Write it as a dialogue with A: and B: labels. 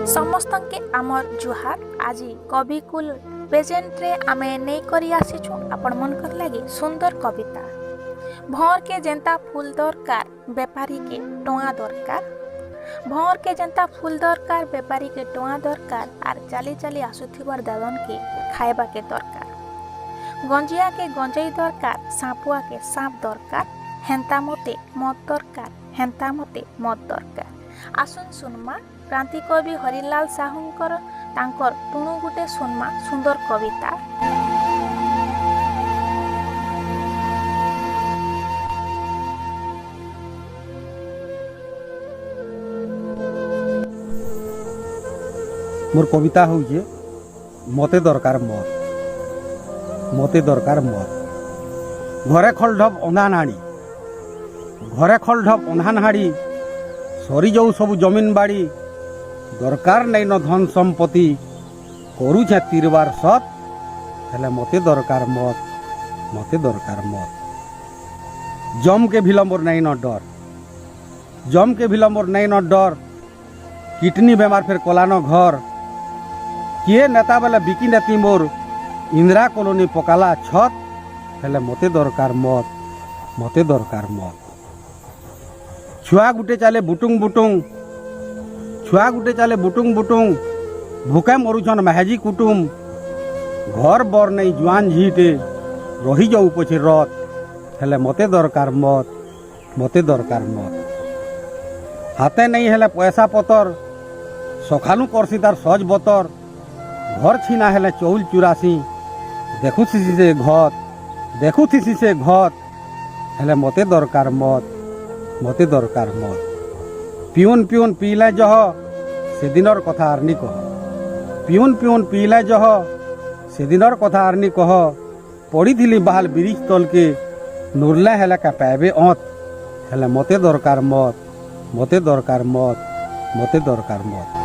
A: समस्त के आमर जुहार। आज कविकुल प्रेजेंट रे आमे नहीं करी आसीछु आपण मन कर लगी सुंदर कविता। भौर के जेंता फूल दरकार बेपारी के टोआ दरकार। भौर के जेंता फूल दरकार बेपारी के टोआ दरकार। आर चाली चाली आसुथिबर दादन के खाइबा के दरकार। गंजिया के गंजई दरकार, सापुआ के सांप दरकार। हेंता मते मत दरकार, हेंता मते मत दरकार। आसुन सुनमा क्रांति कवि हरिलाल साहुंकर तांकर टुणु गुटे सुनमा सुंदर कविता।
B: मोर कविता हूँ मते दरकार मत, मते दरकार मत। घरे खल ढप अंधान हाड़ी, घरे खल ढप अंधान हाड़ी। सरी जाऊ सब जमीन बाड़ी। दरकार नहीं न धन संपत्ति, करुछे तीरबार सत। हेले मते दरकार मत, मते दरकार मत। जम के विलम्बर नहीं न डर, जम के विलम्बर नहीं न डर। किडनी बेमार फिर कलान घर। किए नेता बेले बिकी नेती मोर इंदिरा कॉलोनी पकाला छत। हेले मते दरकार मत, मते दरकार मत। छुआ गुटे चाले बुटुंग बुटुंग, छुआ गुटे चाले बुटुंग बुटुंग। भूखे मरुछन महजी कुटुम। घर बर नहीं जुआन झीटे रही जाऊ पछे रत। हेले मते दरकार मत, मते दरकार मत। हाथे नहीं हेले पैसा पतर, सखालू करसी तार सज बतर। घर छीना हेले चौल चुरासी, देखुथी से घत, देखुथी से घत। हेले मते दरकार मत, मते दरकार मत। पिउन पिउन पीले जह से दिनर कथा आरनी कह। पिउन पिउन पीले जह से दिनर कथा आरनी कह। पड़ी थिली बाहल ब्रिज तल के नुरले हेले का पैबे अंत। हेले मते दरकार मत, मते दरकार मत, मते दरकार मत।